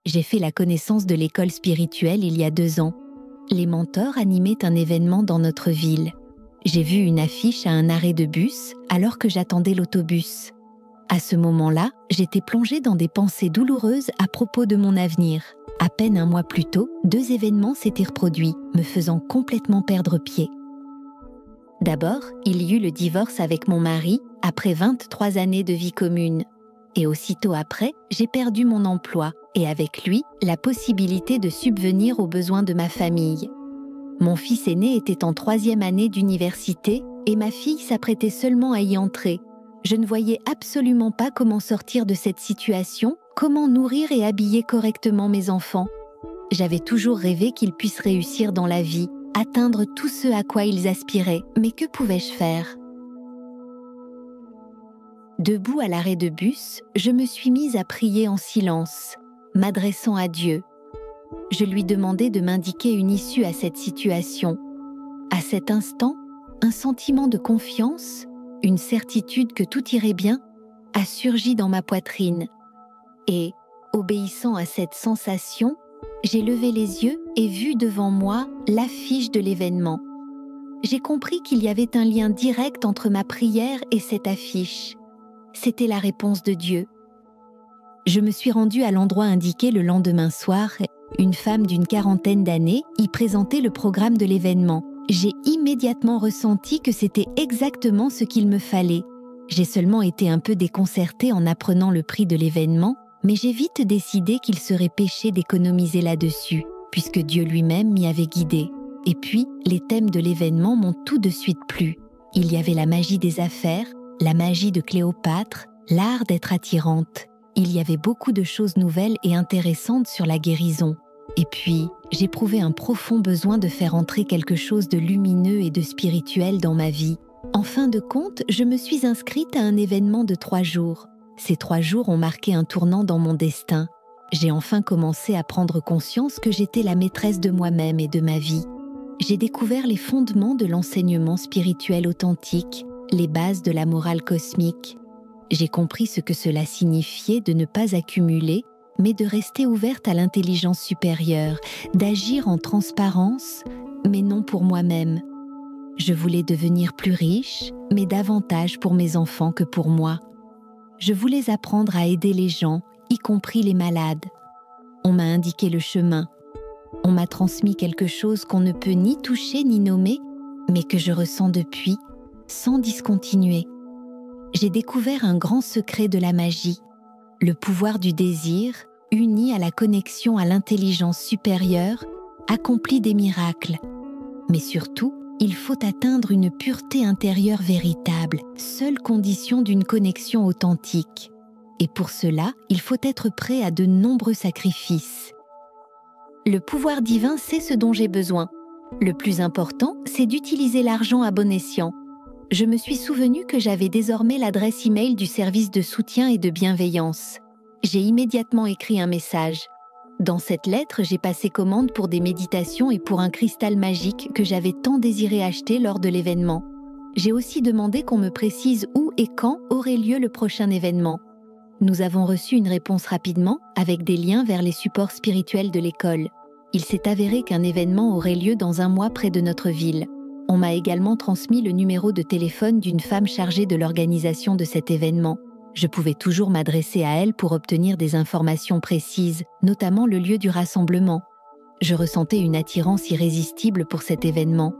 J'ai fait la connaissance de l'école spirituelle il y a 2 ans. Les mentors animaient un événement dans notre ville. J'ai vu une affiche à un arrêt de bus alors que j'attendais l'autobus. À ce moment-là, j'étais plongée dans des pensées douloureuses à propos de mon avenir. À peine un mois plus tôt, 2 événements s'étaient reproduits, me faisant complètement perdre pied. D'abord, il y eut le divorce avec mon mari après 23 années de vie commune. Et aussitôt après, j'ai perdu mon emploi et avec lui, la possibilité de subvenir aux besoins de ma famille. Mon fils aîné était en 3e année d'université et ma fille s'apprêtait seulement à y entrer. Je ne voyais absolument pas comment sortir de cette situation, comment nourrir et habiller correctement mes enfants. J'avais toujours rêvé qu'ils puissent réussir dans la vie, atteindre tout ce à quoi ils aspiraient, mais que pouvais-je faire ? Debout à l'arrêt de bus, je me suis mise à prier en silence, m'adressant à Dieu. Je lui demandais de m'indiquer une issue à cette situation. À cet instant, un sentiment de confiance, une certitude que tout irait bien, a surgi dans ma poitrine. Et, obéissant à cette sensation, j'ai levé les yeux et vu devant moi l'affiche de l'événement. J'ai compris qu'il y avait un lien direct entre ma prière et cette affiche. C'était la réponse de Dieu. Je me suis rendue à l'endroit indiqué le lendemain soir. Une femme d'une 40aine d'années y présentait le programme de l'événement. J'ai immédiatement ressenti que c'était exactement ce qu'il me fallait. J'ai seulement été un peu déconcertée en apprenant le prix de l'événement, mais j'ai vite décidé qu'il serait péché d'économiser là-dessus, puisque Dieu lui-même m'y avait guidée. Et puis, les thèmes de l'événement m'ont tout de suite plu. Il y avait la magie des affaires, la magie de Cléopâtre, l'art d'être attirante. Il y avait beaucoup de choses nouvelles et intéressantes sur la guérison. Et puis, j'éprouvais un profond besoin de faire entrer quelque chose de lumineux et de spirituel dans ma vie. En fin de compte, je me suis inscrite à un événement de 3 jours. Ces 3 jours ont marqué un tournant dans mon destin. J'ai enfin commencé à prendre conscience que j'étais la maîtresse de moi-même et de ma vie. J'ai découvert les fondements de l'enseignement spirituel authentique, les bases de la morale cosmique. J'ai compris ce que cela signifiait de ne pas accumuler, mais de rester ouverte à l'intelligence supérieure, d'agir en transparence, mais non pour moi-même. Je voulais devenir plus riche, mais davantage pour mes enfants que pour moi. Je voulais apprendre à aider les gens, y compris les malades. On m'a indiqué le chemin. On m'a transmis quelque chose qu'on ne peut ni toucher ni nommer, mais que je ressens depuis, sans discontinuer. J'ai découvert un grand secret de la magie, le pouvoir du désir, uni à la connexion à l'intelligence supérieure, accomplit des miracles. Mais surtout, il faut atteindre une pureté intérieure véritable, seule condition d'une connexion authentique. Et pour cela, il faut être prêt à de nombreux sacrifices. Le pouvoir divin sait ce dont j'ai besoin. Le plus important, c'est d'utiliser l'argent à bon escient. Je me suis souvenu que j'avais désormais l'adresse e-mail du service de soutien et de bienveillance. J'ai immédiatement écrit un message. Dans cette lettre, j'ai passé commande pour des méditations et pour un cristal magique que j'avais tant désiré acheter lors de l'événement. J'ai aussi demandé qu'on me précise où et quand aurait lieu le prochain événement. Nous avons reçu une réponse rapidement, avec des liens vers les supports spirituels de l'école. Il s'est avéré qu'un événement aurait lieu dans 1 mois près de notre ville. On m'a également transmis le numéro de téléphone d'une femme chargée de l'organisation de cet événement. Je pouvais toujours m'adresser à elle pour obtenir des informations précises, notamment le lieu du rassemblement. Je ressentais une attirance irrésistible pour cet événement.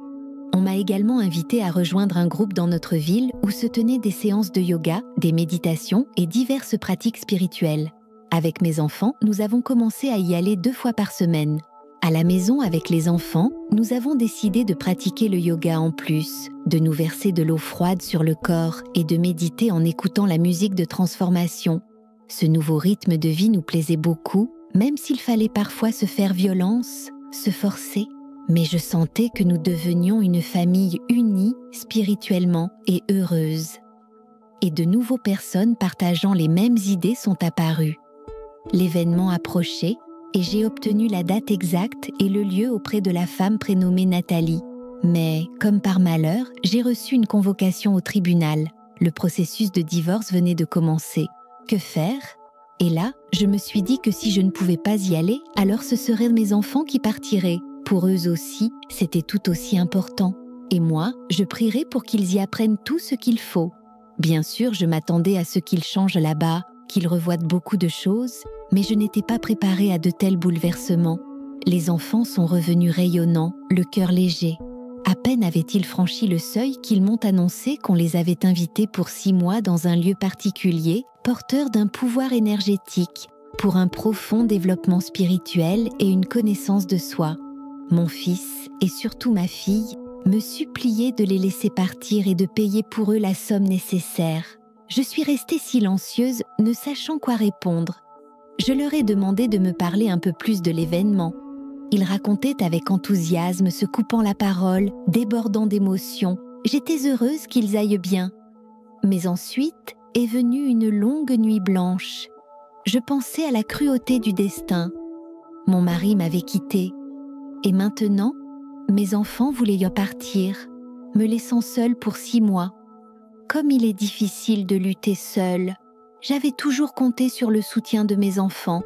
On m'a également invité à rejoindre un groupe dans notre ville où se tenaient des séances de yoga, des méditations et diverses pratiques spirituelles. Avec mes enfants, nous avons commencé à y aller 2 fois par semaine. À la maison avec les enfants, nous avons décidé de pratiquer le yoga en plus, de nous verser de l'eau froide sur le corps et de méditer en écoutant la musique de transformation. Ce nouveau rythme de vie nous plaisait beaucoup, même s'il fallait parfois se faire violence, se forcer. Mais je sentais que nous devenions une famille unie spirituellement et heureuse. Et de nouvelles personnes partageant les mêmes idées sont apparues. L'événement approchait, et j'ai obtenu la date exacte et le lieu auprès de la femme prénommée Nathalie. Mais, comme par malheur, j'ai reçu une convocation au tribunal. Le processus de divorce venait de commencer. Que faire ? Et là, je me suis dit que si je ne pouvais pas y aller, alors ce seraient mes enfants qui partiraient. Pour eux aussi, c'était tout aussi important. Et moi, je prierai pour qu'ils y apprennent tout ce qu'il faut. Bien sûr, je m'attendais à ce qu'ils changent là-bas, qu'ils revoient beaucoup de choses, mais je n'étais pas préparée à de tels bouleversements. Les enfants sont revenus rayonnants, le cœur léger. À peine avaient-ils franchi le seuil qu'ils m'ont annoncé qu'on les avait invités pour 6 mois dans un lieu particulier, porteur d'un pouvoir énergétique, pour un profond développement spirituel et une connaissance de soi. Mon fils, et surtout ma fille, me suppliaient de les laisser partir et de payer pour eux la somme nécessaire. Je suis restée silencieuse, ne sachant quoi répondre. Je leur ai demandé de me parler un peu plus de l'événement. Ils racontaient avec enthousiasme, se coupant la parole, débordant d'émotions. J'étais heureuse qu'ils aillent bien. Mais ensuite est venue une longue nuit blanche. Je pensais à la cruauté du destin. Mon mari m'avait quittée. Et maintenant, mes enfants voulaient y partir, me laissant seule pour 6 mois. Comme il est difficile de lutter seule, j'avais toujours compté sur le soutien de mes enfants.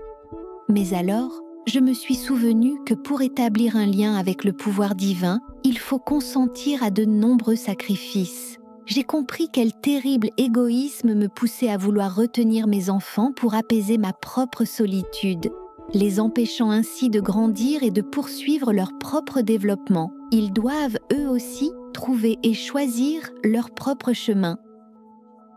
Mais alors, je me suis souvenue que pour établir un lien avec le pouvoir divin, il faut consentir à de nombreux sacrifices. J'ai compris quel terrible égoïsme me poussait à vouloir retenir mes enfants pour apaiser ma propre solitude, les empêchant ainsi de grandir et de poursuivre leur propre développement. Ils doivent, eux aussi, trouver et choisir leur propre chemin.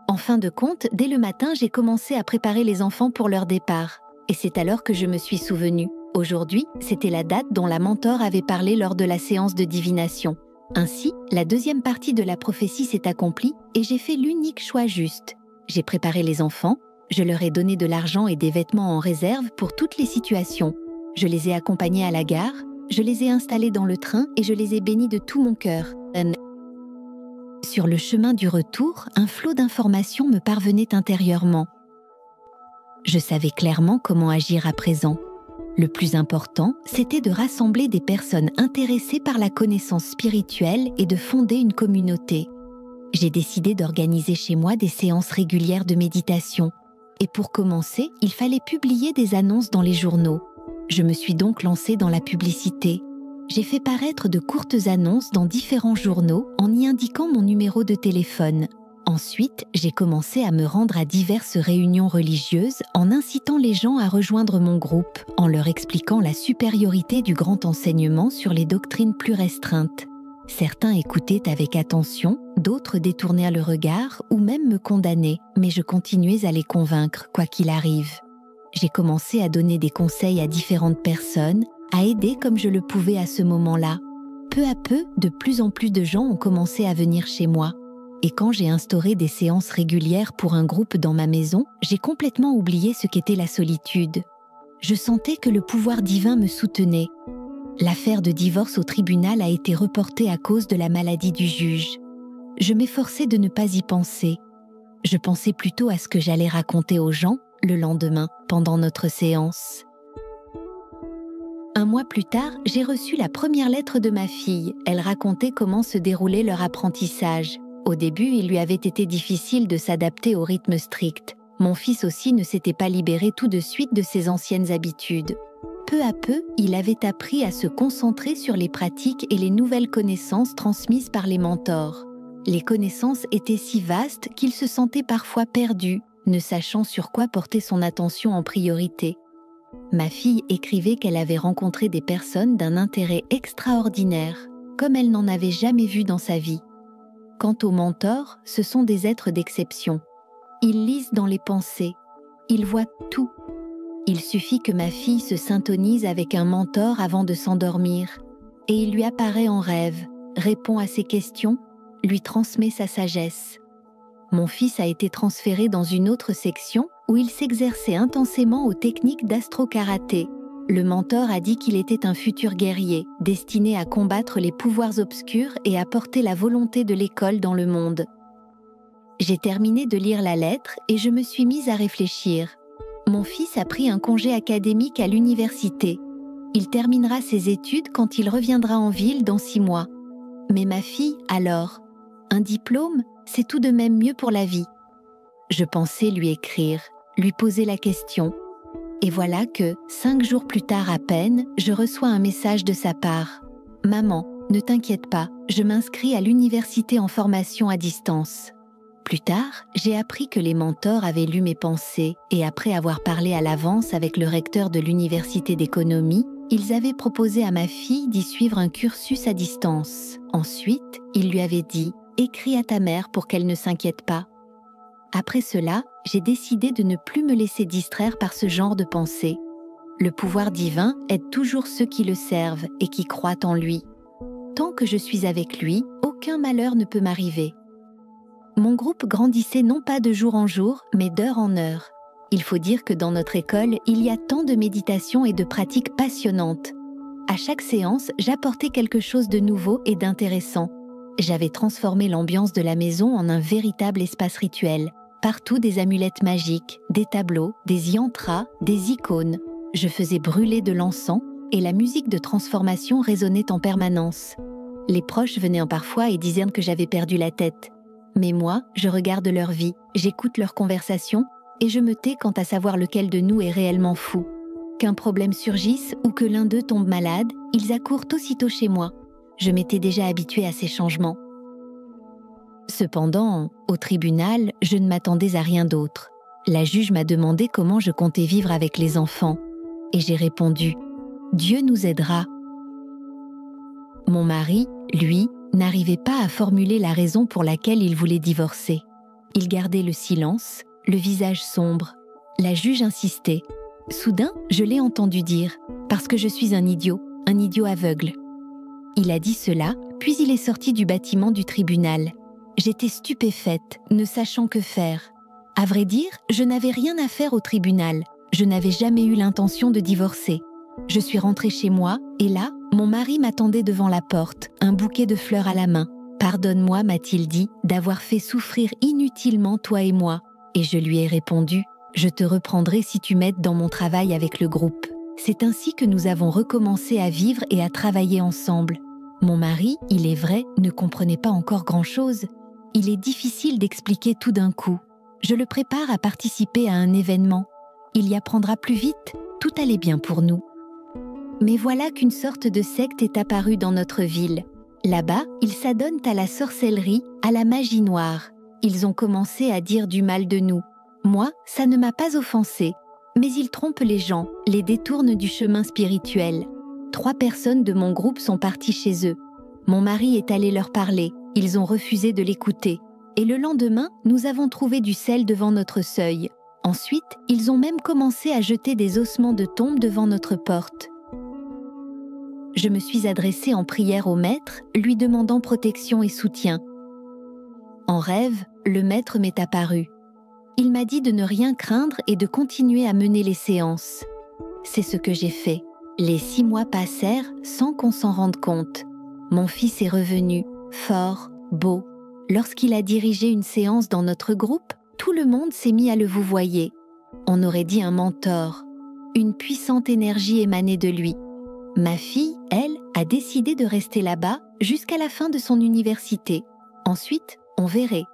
En fin de compte, dès le matin, j'ai commencé à préparer les enfants pour leur départ. Et c'est alors que je me suis souvenue. Aujourd'hui, c'était la date dont la mentor avait parlé lors de la séance de divination. Ainsi, la deuxième partie de la prophétie s'est accomplie et j'ai fait l'unique choix juste. J'ai préparé les enfants, je leur ai donné de l'argent et des vêtements en réserve pour toutes les situations. Je les ai accompagnés à la gare, je les ai installés dans le train et je les ai bénis de tout mon cœur. Sur le chemin du retour, un flot d'informations me parvenait intérieurement. Je savais clairement comment agir à présent. Le plus important, c'était de rassembler des personnes intéressées par la connaissance spirituelle et de fonder une communauté. J'ai décidé d'organiser chez moi des séances régulières de méditation. Et pour commencer, il fallait publier des annonces dans les journaux. Je me suis donc lancée dans la publicité. J'ai fait paraître de courtes annonces dans différents journaux en y indiquant mon numéro de téléphone. Ensuite, j'ai commencé à me rendre à diverses réunions religieuses en incitant les gens à rejoindre mon groupe, en leur expliquant la supériorité du grand enseignement sur les doctrines plus restreintes. Certains écoutaient avec attention, d'autres détournaient le regard ou même me condamnaient, mais je continuais à les convaincre, quoi qu'il arrive. J'ai commencé à donner des conseils à différentes personnes, à aider comme je le pouvais à ce moment-là. Peu à peu, de plus en plus de gens ont commencé à venir chez moi. Et quand j'ai instauré des séances régulières pour un groupe dans ma maison, j'ai complètement oublié ce qu'était la solitude. Je sentais que le pouvoir divin me soutenait. L'affaire de divorce au tribunal a été reportée à cause de la maladie du juge. Je m'efforçais de ne pas y penser. Je pensais plutôt à ce que j'allais raconter aux gens le lendemain, pendant notre séance. 1 mois plus tard, j'ai reçu la première lettre de ma fille. Elle racontait comment se déroulait leur apprentissage. Au début, il lui avait été difficile de s'adapter au rythme strict. Mon fils aussi ne s'était pas libéré tout de suite de ses anciennes habitudes. Peu à peu, il avait appris à se concentrer sur les pratiques et les nouvelles connaissances transmises par les mentors. Les connaissances étaient si vastes qu'il se sentait parfois perdu, ne sachant sur quoi porter son attention en priorité. Ma fille écrivait qu'elle avait rencontré des personnes d'un intérêt extraordinaire, comme elle n'en avait jamais vu dans sa vie. Quant aux mentors, ce sont des êtres d'exception. Ils lisent dans les pensées, ils voient tout. Il suffit que ma fille se syntonise avec un mentor avant de s'endormir, et il lui apparaît en rêve, répond à ses questions, lui transmet sa sagesse. Mon fils a été transféré dans une autre section où il s'exerçait intensément aux techniques d'astro-karaté. Le mentor a dit qu'il était un futur guerrier, destiné à combattre les pouvoirs obscurs et à porter la volonté de l'école dans le monde. J'ai terminé de lire la lettre et je me suis mise à réfléchir. Mon fils a pris un congé académique à l'université. Il terminera ses études quand il reviendra en ville dans 6 mois. Mais ma fille, alors, un diplôme, c'est tout de même mieux pour la vie. Je pensais lui écrire, lui poser la question. Et voilà que, 5 jours plus tard à peine, je reçois un message de sa part. « Maman, ne t'inquiète pas, je m'inscris à l'université en formation à distance. » Plus tard, j'ai appris que les mentors avaient lu mes pensées et après avoir parlé à l'avance avec le recteur de l'université d'économie, ils avaient proposé à ma fille d'y suivre un cursus à distance. Ensuite, ils lui avaient dit « Écris à ta mère pour qu'elle ne s'inquiète pas. » Après cela, j'ai décidé de ne plus me laisser distraire par ce genre de pensée. Le pouvoir divin aide toujours ceux qui le servent et qui croient en lui. Tant que je suis avec lui, aucun malheur ne peut m'arriver. Mon groupe grandissait non pas de jour en jour, mais d'heure en heure. Il faut dire que dans notre école, il y a tant de méditation et de pratiques passionnantes. À chaque séance, j'apportais quelque chose de nouveau et d'intéressant. J'avais transformé l'ambiance de la maison en un véritable espace rituel. Partout des amulettes magiques, des tableaux, des yantras, des icônes. Je faisais brûler de l'encens et la musique de transformation résonnait en permanence. Les proches venaient parfois et disaient que j'avais perdu la tête. Mais moi, je regarde leur vie, j'écoute leurs conversations et je me tais quant à savoir lequel de nous est réellement fou. Qu'un problème surgisse ou que l'un d'eux tombe malade, ils accourent aussitôt chez moi. Je m'étais déjà habituée à ces changements. Cependant, au tribunal, je ne m'attendais à rien d'autre. La juge m'a demandé comment je comptais vivre avec les enfants. Et j'ai répondu « Dieu nous aidera ». Mon mari, lui, n'arrivait pas à formuler la raison pour laquelle il voulait divorcer. Il gardait le silence, le visage sombre. La juge insistait. Soudain, je l'ai entendu dire « Parce que je suis un idiot aveugle ». Il a dit cela, puis il est sorti du bâtiment du tribunal. J'étais stupéfaite, ne sachant que faire. À vrai dire, je n'avais rien à faire au tribunal. Je n'avais jamais eu l'intention de divorcer. Je suis rentrée chez moi, et là, mon mari m'attendait devant la porte, un bouquet de fleurs à la main. « Pardonne-moi, m'a-t-il dit, d'avoir fait souffrir inutilement toi et moi. » Et je lui ai répondu « Je te reprendrai si tu m'aides dans mon travail avec le groupe. » C'est ainsi que nous avons recommencé à vivre et à travailler ensemble. Mon mari, il est vrai, ne comprenait pas encore grand-chose. Il est difficile d'expliquer tout d'un coup. Je le prépare à participer à un événement. Il y apprendra plus vite, tout allait bien pour nous. Mais voilà qu'une sorte de secte est apparue dans notre ville. Là-bas, ils s'adonnent à la sorcellerie, à la magie noire. Ils ont commencé à dire du mal de nous. Moi, ça ne m'a pas offensée. Mais ils trompent les gens, les détournent du chemin spirituel. 3 personnes de mon groupe sont parties chez eux. Mon mari est allé leur parler. Ils ont refusé de l'écouter. Et le lendemain, nous avons trouvé du sel devant notre seuil. Ensuite, ils ont même commencé à jeter des ossements de tombes devant notre porte. Je me suis adressée en prière au maître, lui demandant protection et soutien. En rêve, le maître m'est apparu. Il m'a dit de ne rien craindre et de continuer à mener les séances. C'est ce que j'ai fait. Les 6 mois passèrent sans qu'on s'en rende compte. Mon fils est revenu, fort, beau. Lorsqu'il a dirigé une séance dans notre groupe, tout le monde s'est mis à le vouvoyer. On aurait dit un mentor. Une puissante énergie émanait de lui. Ma fille, elle, a décidé de rester là-bas jusqu'à la fin de son université. Ensuite, on verrait.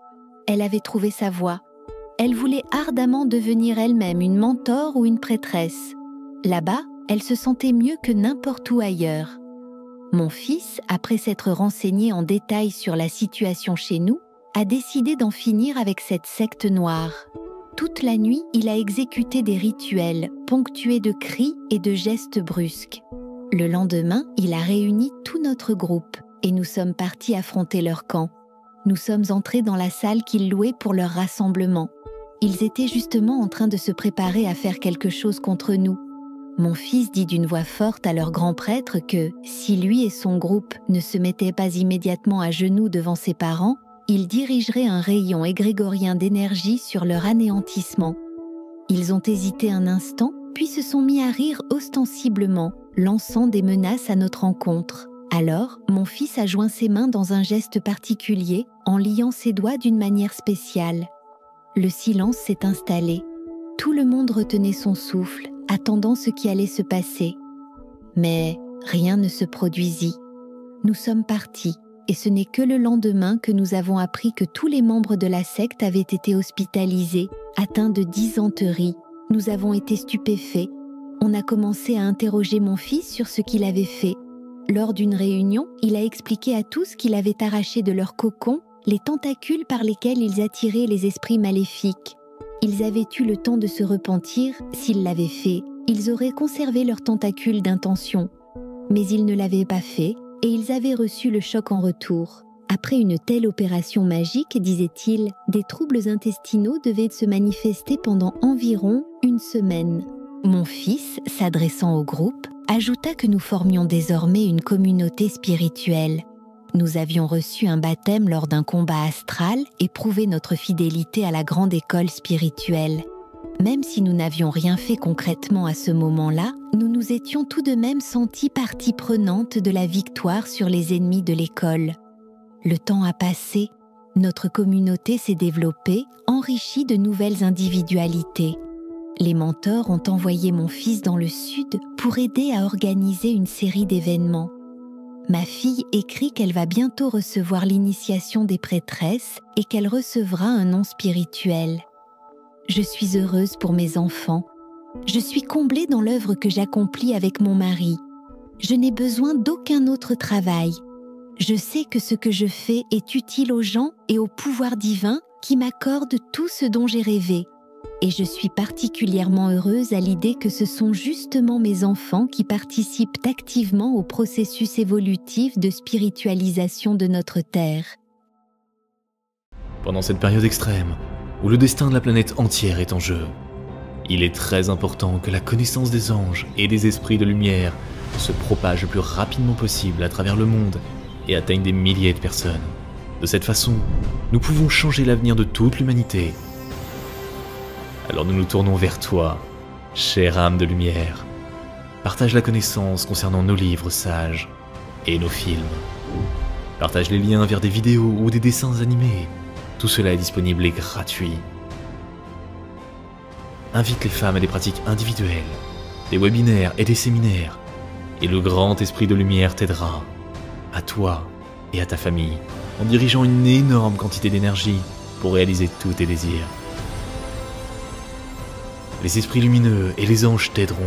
Elle avait trouvé sa voie. Elle voulait ardemment devenir elle-même une mentor ou une prêtresse. Là-bas, elle se sentait mieux que n'importe où ailleurs. Mon fils, après s'être renseigné en détail sur la situation chez nous, a décidé d'en finir avec cette secte noire. Toute la nuit, il a exécuté des rituels, ponctués de cris et de gestes brusques. Le lendemain, il a réuni tout notre groupe et nous sommes partis affronter leur camp. Nous sommes entrés dans la salle qu'ils louaient pour leur rassemblement. Ils étaient justement en train de se préparer à faire quelque chose contre nous. Mon fils dit d'une voix forte à leur grand prêtre que, si lui et son groupe ne se mettaient pas immédiatement à genoux devant ses parents, il dirigerait un rayon égrégorien d'énergie sur leur anéantissement. Ils ont hésité un instant, puis se sont mis à rire ostensiblement, lançant des menaces à notre encontre. Alors, mon fils a joint ses mains dans un geste particulier, en liant ses doigts d'une manière spéciale. Le silence s'est installé. Tout le monde retenait son souffle, attendant ce qui allait se passer. Mais rien ne se produisit. Nous sommes partis. et ce n'est que le lendemain que nous avons appris que tous les membres de la secte avaient été hospitalisés, atteints de dysenterie. Nous avons été stupéfaits. On a commencé à interroger mon fils sur ce qu'il avait fait. Lors d'une réunion, il a expliqué à tous qu'il avait arraché de leur cocon les tentacules par lesquels ils attiraient les esprits maléfiques. Ils avaient eu le temps de se repentir. S'ils l'avaient fait, ils auraient conservé leurs tentacules d'intention. Mais ils ne l'avaient pas fait et ils avaient reçu le choc en retour. Après une telle opération magique, disait-il, des troubles intestinaux devaient se manifester pendant environ une semaine. Mon fils, s'adressant au groupe, ajouta que nous formions désormais une communauté spirituelle. Nous avions reçu un baptême lors d'un combat astral et prouvé notre fidélité à la grande école spirituelle. Même si nous n'avions rien fait concrètement à ce moment-là, nous nous étions tout de même sentis partie prenante de la victoire sur les ennemis de l'école. Le temps a passé, notre communauté s'est développée, enrichie de nouvelles individualités. Les mentors ont envoyé mon fils dans le sud pour aider à organiser une série d'événements. Ma fille écrit qu'elle va bientôt recevoir l'initiation des prêtresses et qu'elle recevra un nom spirituel. Je suis heureuse pour mes enfants. Je suis comblée dans l'œuvre que j'accomplis avec mon mari. Je n'ai besoin d'aucun autre travail. Je sais que ce que je fais est utile aux gens et au pouvoir divin qui m'accorde tout ce dont j'ai rêvé. Et je suis particulièrement heureuse à l'idée que ce sont justement mes enfants qui participent activement au processus évolutif de spiritualisation de notre Terre. Pendant cette période extrême, où le destin de la planète entière est en jeu, il est très important que la connaissance des anges et des esprits de lumière se propage le plus rapidement possible à travers le monde et atteigne des milliers de personnes. De cette façon, nous pouvons changer l'avenir de toute l'humanité. Alors nous nous tournons vers toi, chère âme de lumière. Partage la connaissance concernant nos livres sages et nos films. Partage les liens vers des vidéos ou des dessins animés. Tout cela est disponible et gratuit. Invite les femmes à des pratiques individuelles, des webinaires et des séminaires. Et le grand esprit de lumière t'aidera, à toi et à ta famille, en dirigeant une énorme quantité d'énergie pour réaliser tous tes désirs. Les esprits lumineux et les anges t'aideront,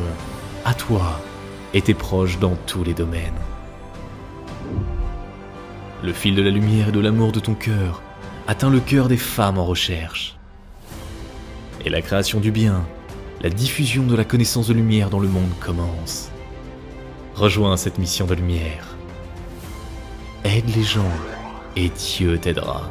à toi et tes proches dans tous les domaines. Le fil de la lumière et de l'amour de ton cœur atteint le cœur des femmes en recherche. Et la création du bien, la diffusion de la connaissance de lumière dans le monde commence. Rejoins cette mission de lumière. Aide les gens et Dieu t'aidera.